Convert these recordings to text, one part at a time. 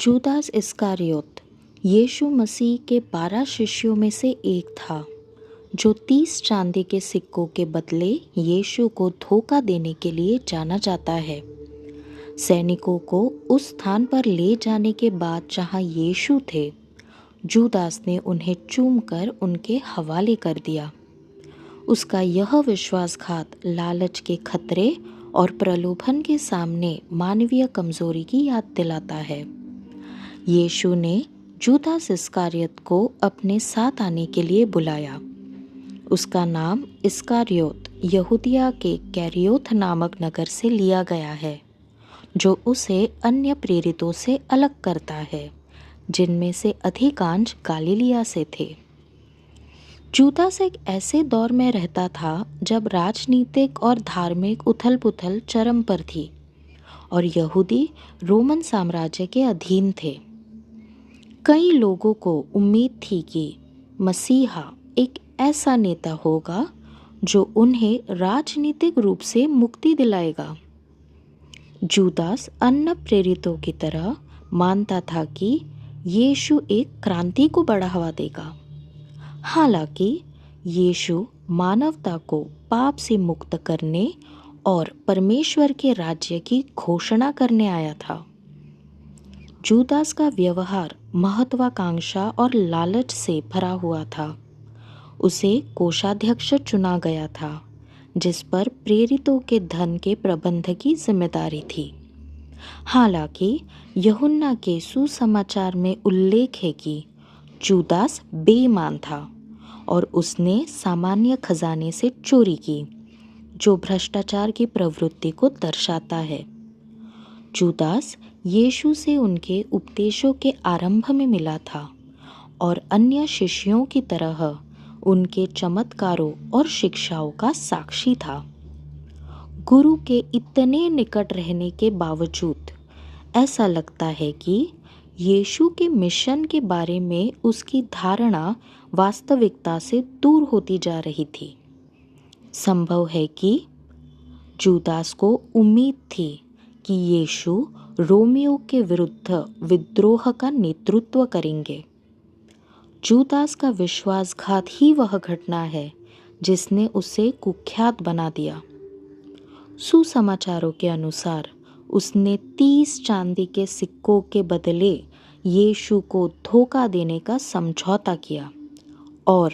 जूदास इस्कारियोत यीशु मसीह के 12 शिष्यों में से एक था, जो 30 चांदी के सिक्कों के बदले यीशु को धोखा देने के लिए जाना जाता है। सैनिकों को उस स्थान पर ले जाने के बाद जहां यीशु थे, जूदास ने उन्हें चूमकर उनके हवाले कर दिया। उसका यह विश्वासघात लालच के खतरे और प्रलोभन के सामने मानवीय कमजोरी की याद दिलाता है। यीशु ने जूदास इस्कारियत को अपने साथ आने के लिए बुलाया। उसका नाम इस्कारियोत यहूदिया के कैरियोत नामक नगर से लिया गया है, जो उसे अन्य प्रेरितों से अलग करता है, जिनमें से अधिकांश गलीलिया से थे। जूदास एक ऐसे दौर में रहता था जब राजनीतिक और धार्मिक उथल-पुथल चरम पर थी और यहूदी रोमन साम्राज्य के अधीन थे। कई लोगों को उम्मीद थी कि मसीहा एक ऐसा नेता होगा जो उन्हें राजनीतिक रूप से मुक्ति दिलाएगा। जूदास अन्य प्रेरितों की तरह मानता था कि यीशु एक क्रांति को बढ़ावा देगा। हालांकि यीशु मानवता को पाप से मुक्त करने और परमेश्वर के राज्य की घोषणा करने आया था। जूदास का व्यवहार महत्वाकांक्षा और लालच से भरा हुआ था। उसे कोषाध्यक्ष चुना गया था, जिस पर प्रेरितों के धन के प्रबंध की जिम्मेदारी थी। हालांकि यूहन्ना के सुसमाचार में उल्लेख है कि जूदास बेईमान था और उसने सामान्य खजाने से चोरी की, जो भ्रष्टाचार की प्रवृत्ति को दर्शाता है। जूदास यीशु से उनके उपदेशों के आरंभ में मिला था और अन्य शिष्यों की तरह उनके चमत्कारों और शिक्षाओं का साक्षी था। गुरु के इतने निकट रहने के बावजूद ऐसा लगता है कि यीशु के मिशन के बारे में उसकी धारणा वास्तविकता से दूर होती जा रही थी। संभव है कि जूदास को उम्मीद थी कि यीशु रोमियो के विरुद्ध विद्रोह का नेतृत्व करेंगे। जूदास का विश्वासघात ही वह घटना है जिसने उसे कुख्यात बना दिया। सुसमाचारों के अनुसार उसने 30 चांदी के सिक्कों के बदले यीशु को धोखा देने का समझौता किया और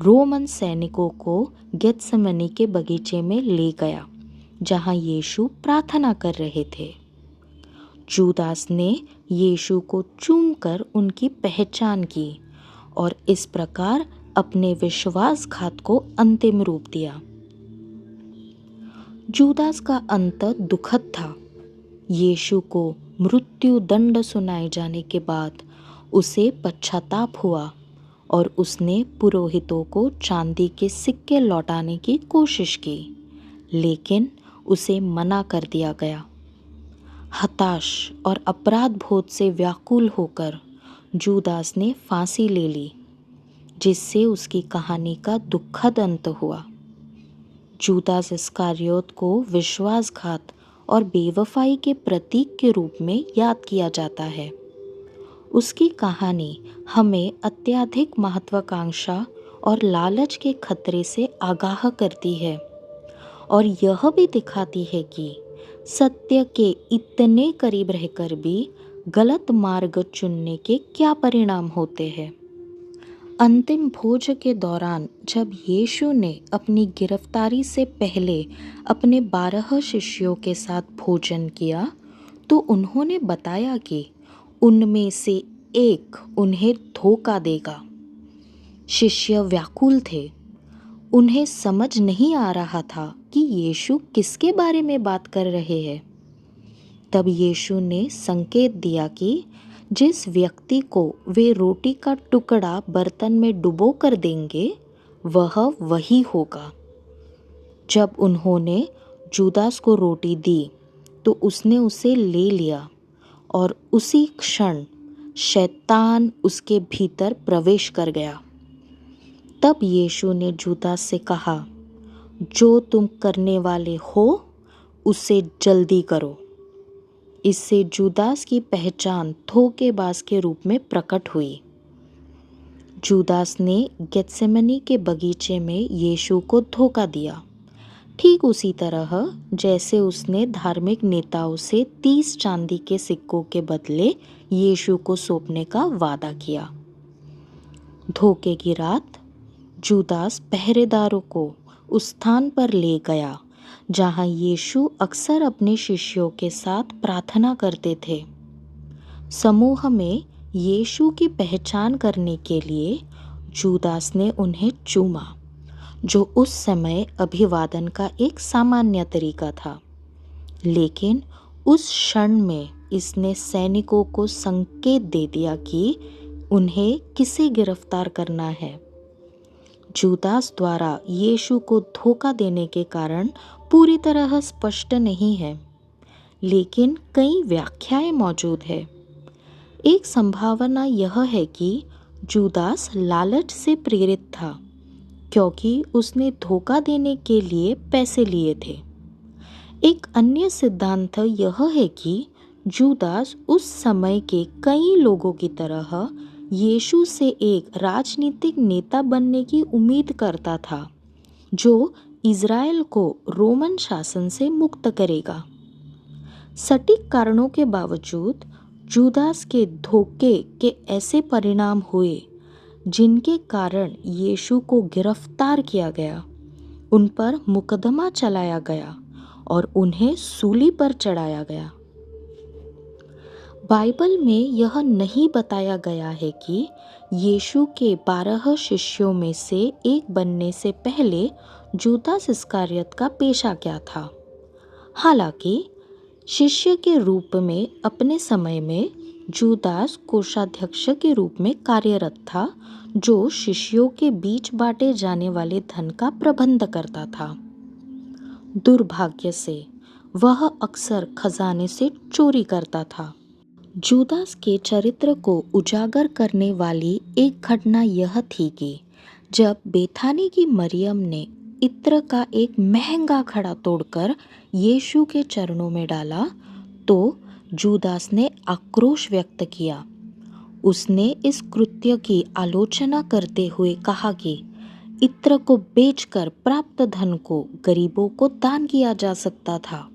रोमन सैनिकों को गेत्सेमनी के बगीचे में ले गया, जहां यीशु प्रार्थना कर रहे थे। जूदास ने यीशु को चूमकर उनकी पहचान की और इस प्रकार अपने विश्वासघात को अंतिम रूप दिया। जूदास का अंत दुखद था। यीशु को मृत्यु दंड सुनाए जाने के बाद उसे पश्चाताप हुआ और उसने पुरोहितों को चांदी के सिक्के लौटाने की कोशिश की, लेकिन उसे मना कर दिया गया। हताश और अपराध बोध से व्याकुल होकर जूदास ने फांसी ले ली, जिससे उसकी कहानी का दुखद अंत हुआ। जूदास इस्कारियोत को विश्वासघात और बेवफाई के प्रतीक के रूप में याद किया जाता है। उसकी कहानी हमें अत्यधिक महत्वाकांक्षा और लालच के खतरे से आगाह करती है और यह भी दिखाती है कि सत्य के इतने करीब रहकर भी गलत मार्ग चुनने के क्या परिणाम होते हैं। अंतिम भोज के दौरान जब यीशु ने अपनी गिरफ्तारी से पहले अपने 12 शिष्यों के साथ भोजन किया, तो उन्होंने बताया कि उनमें से एक उन्हें धोखा देगा। शिष्य व्याकुल थे। उन्हें समझ नहीं आ रहा था कि यीशु किसके बारे में बात कर रहे हैं। तब यीशु ने संकेत दिया कि जिस व्यक्ति को वे रोटी का टुकड़ा बर्तन में डुबो कर देंगे, वह वही होगा। जब उन्होंने जूदास को रोटी दी, तो उसने उसे ले लिया और उसी क्षण शैतान उसके भीतर प्रवेश कर गया। तब यीशु ने जूदास से कहा, जो तुम करने वाले हो, उसे जल्दी करो। इससे जूदास की पहचान धोखेबाज के रूप में प्रकट हुई। जूदास ने गेत्सेमनी के बगीचे में यीशु को धोखा दिया, ठीक उसी तरह जैसे उसने धार्मिक नेताओं से 30 चांदी के सिक्कों के बदले यीशु को सौंपने का वादा किया। धोखे की रात जूदास पहरेदारों को उस स्थान पर ले गया जहां यीशु अक्सर अपने शिष्यों के साथ प्रार्थना करते थे। समूह में यीशु की पहचान करने के लिए जूदास ने उन्हें चूमा, जो उस समय अभिवादन का एक सामान्य तरीका था। लेकिन उस क्षण में इसने सैनिकों को संकेत दे दिया कि उन्हें किसे गिरफ्तार करना है। जूदास द्वारा यीशु को धोखा देने के कारण पूरी तरह स्पष्ट नहीं है, लेकिन कई व्याख्याएं मौजूद है। एक संभावना यह है कि जूदास लालच से प्रेरित था, क्योंकि उसने धोखा देने के लिए पैसे लिए थे। एक अन्य सिद्धांत यह है कि जूदास उस समय के कई लोगों की तरह यीशु से एक राजनीतिक नेता बनने की उम्मीद करता था, जो इज़राइल को रोमन शासन से मुक्त करेगा। सटीक कारणों के बावजूद जूदास के धोखे के ऐसे परिणाम हुए जिनके कारण यीशु को गिरफ्तार किया गया, उन पर मुकदमा चलाया गया और उन्हें सूली पर चढ़ाया गया। बाइबल में यह नहीं बताया गया है कि यीशु के 12 शिष्यों में से एक बनने से पहले जूदास इस्करियोत का पेशा क्या था। हालांकि शिष्य के रूप में अपने समय में जूदास कोषाध्यक्ष के रूप में कार्यरत था, जो शिष्यों के बीच बांटे जाने वाले धन का प्रबंध करता था। दुर्भाग्य से वह अक्सर खजाने से चोरी करता था। जूदास के चरित्र को उजागर करने वाली एक घटना यह थी कि जब बेथानी की मरियम ने इत्र का एक महंगा घड़ा तोड़कर यीशु के चरणों में डाला, तो जूदास ने आक्रोश व्यक्त किया। उसने इस कृत्य की आलोचना करते हुए कहा कि इत्र को बेचकर प्राप्त धन को गरीबों को दान किया जा सकता था।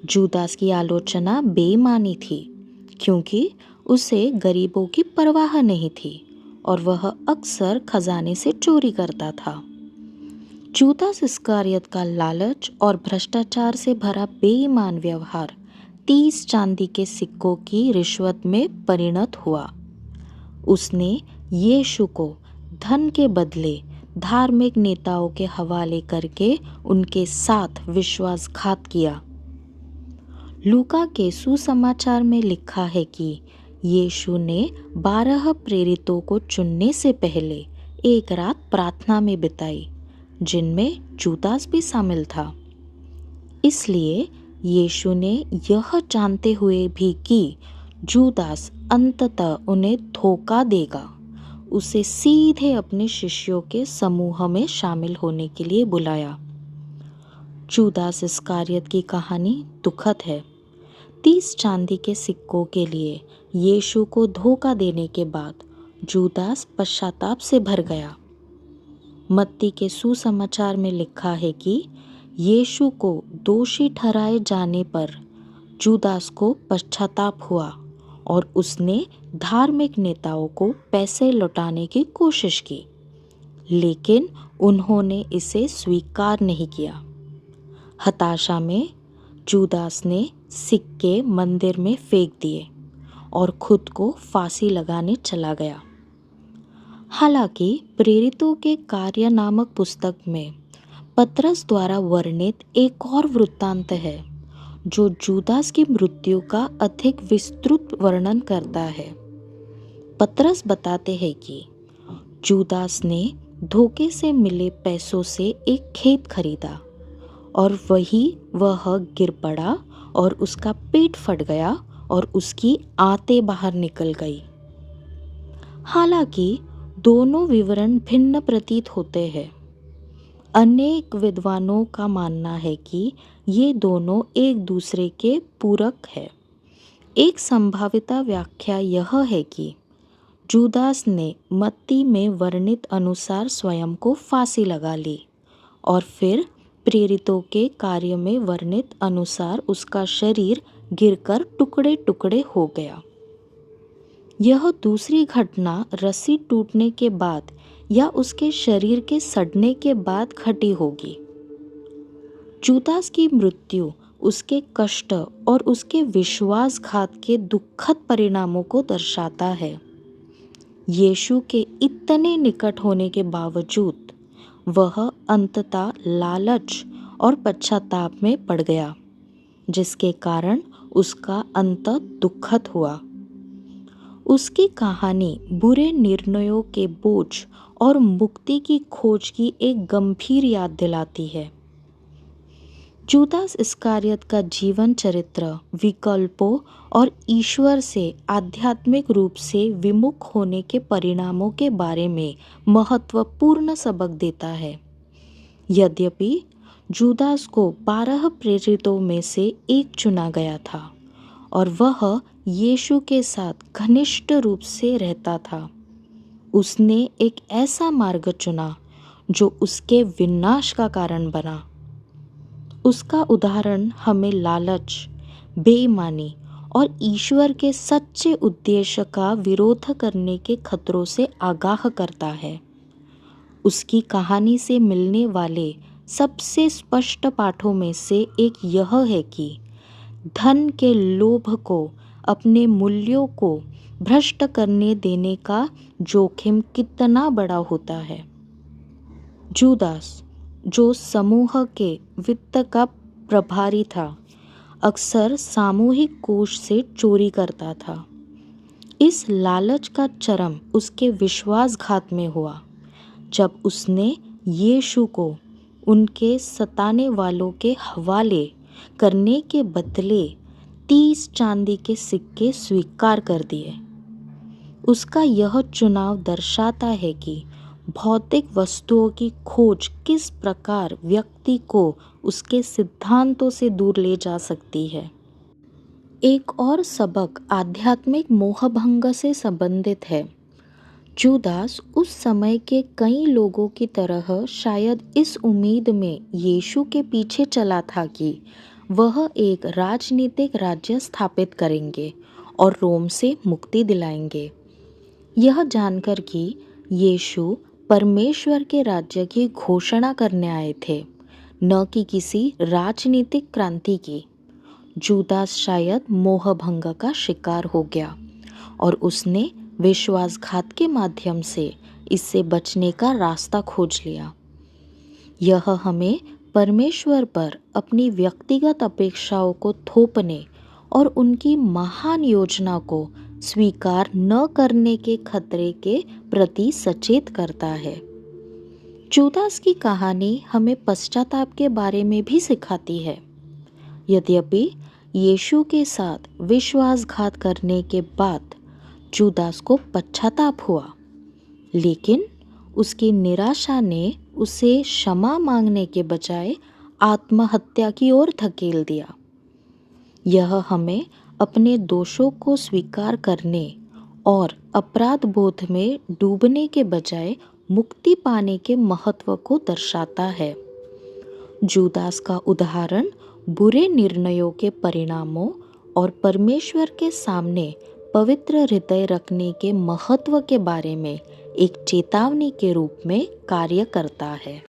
जूदास की आलोचना बेईमानी थी, क्योंकि उसे गरीबों की परवाह नहीं थी और वह अक्सर खजाने से चोरी करता था। जूदास इस्करियोत का लालच और भ्रष्टाचार से भरा बेईमान व्यवहार 30 चांदी के सिक्कों की रिश्वत में परिणत हुआ। उसने यीशु को धन के बदले धार्मिक नेताओं के हवाले करके उनके साथ विश्वासघात किया। लूका के सुसमाचार में लिखा है कि यीशु ने 12 प्रेरितों को चुनने से पहले एक रात प्रार्थना में बिताई, जिनमें जूदास भी शामिल था। इसलिए यीशु ने यह जानते हुए भी कि जूदास अंततः उन्हें धोखा देगा, उसे सीधे अपने शिष्यों के समूह में शामिल होने के लिए बुलाया। जूदास इस्करियोत की कहानी दुखद है। 30 चांदी के सिक्कों के लिए यीशु को धोखा देने के बाद जूदास पश्चाताप से भर गया। मत्ती के सुसमाचार में लिखा है कि यीशु को दोषी ठहराए जाने पर जूदास को पश्चाताप हुआ और उसने धार्मिक नेताओं को पैसे लौटाने की कोशिश की, लेकिन उन्होंने इसे स्वीकार नहीं किया। हताशा में जूदास ने सिक्के मंदिर में फेंक दिए और खुद को फांसी लगाने चला गया। हालांकि प्रेरितों के कार्य नामक पुस्तक में पतरस द्वारा वर्णित एक और वृत्तांत है, जो जूदास की मृत्यु का अधिक विस्तृत वर्णन करता है। पतरस बताते हैं कि जूदास ने धोखे से मिले पैसों से एक खेत खरीदा और वह गिर पड़ा और उसका पेट फट गया और उसकी आंतें बाहर निकल गई। हालांकि दोनों विवरण भिन्न प्रतीत होते हैं। अनेक विद्वानों का मानना है कि ये दोनों एक दूसरे के पूरक हैं, एक संभाविता व्याख्या यह है कि जूदास ने मत्ती में वर्णित अनुसार स्वयं को फांसी लगा ली और फिर प्रेरितों के कार्य में वर्णित अनुसार उसका शरीर गिरकर टुकड़े टुकड़े हो गया। यह दूसरी घटना रस्सी टूटने के बाद या उसके शरीर के सड़ने के बाद घटी होगी। जूदास की मृत्यु उसके कष्ट और उसके विश्वासघात के दुखद परिणामों को दर्शाता है। यीशु के इतने निकट होने के बावजूद वह अंततः लालच और पश्चाताप में पड़ गया, जिसके कारण उसका अंत दुखद हुआ। उसकी कहानी बुरे निर्णयों के बोझ और मुक्ति की खोज की एक गंभीर याद दिलाती है। जूदास इस्करियोत का जीवन चरित्र विकल्पों और ईश्वर से आध्यात्मिक रूप से विमुख होने के परिणामों के बारे में महत्वपूर्ण सबक देता है। यद्यपि जूदास को 12 प्रेरितों में से एक चुना गया था और वह यीशु के साथ घनिष्ठ रूप से रहता था, उसने एक ऐसा मार्ग चुना जो उसके विनाश का कारण बना। उसका उदाहरण हमें लालच, बेईमानी और ईश्वर के सच्चे उद्देश्य का विरोध करने के खतरों से आगाह करता है। उसकी कहानी से मिलने वाले सबसे स्पष्ट पाठों में से एक यह है कि धन के लोभ को अपने मूल्यों को भ्रष्ट करने देने का जोखिम कितना बड़ा होता है। जूदास, जो समूह के वित्त का प्रभारी था, अक्सर सामूहिक कोष से चोरी करता था। इस लालच का चरम उसके विश्वासघात में हुआ, जब उसने यीशु को उनके सताने वालों के हवाले करने के बदले 30 चांदी के सिक्के स्वीकार कर दिए। उसका यह चुनाव दर्शाता है कि भौतिक वस्तुओं की खोज किस प्रकार व्यक्ति को उसके सिद्धांतों से दूर ले जा सकती है। एक और सबक आध्यात्मिक मोहभंग से संबंधित है। जूदास उस समय के कई लोगों की तरह शायद इस उम्मीद में यीशु के पीछे चला था कि वह एक राजनीतिक राज्य स्थापित करेंगे और रोम से मुक्ति दिलाएंगे। यह जानकर कि यीशु परमेश्वर के राज्य की घोषणा करने आए थे, न कि किसी राजनीतिक क्रांति की, जूदास शायद मोहभंग का शिकार हो गया और उसने विश्वासघात के माध्यम से इससे बचने का रास्ता खोज लिया। यह हमें परमेश्वर पर अपनी व्यक्तिगत अपेक्षाओं को थोपने और उनकी महान योजना को स्वीकार न करने के खतरे के प्रति सचेत करता है। जूदास की कहानी हमें पश्चाताप के बारे में भी सिखाती है। यद्यपि यीशु के साथ विश्वासघात करने के बाद जूदास को पश्चाताप हुआ, लेकिन उसकी निराशा ने उसे क्षमा मांगने के बजाय आत्महत्या की ओर धकेल दिया। यह हमें अपने दोषों को स्वीकार करने और अपराध बोध में डूबने के बजाय मुक्ति पाने के महत्व को दर्शाता है। जूदास का उदाहरण बुरे निर्णयों के परिणामों और परमेश्वर के सामने पवित्र हृदय रखने के महत्व के बारे में एक चेतावनी के रूप में कार्य करता है।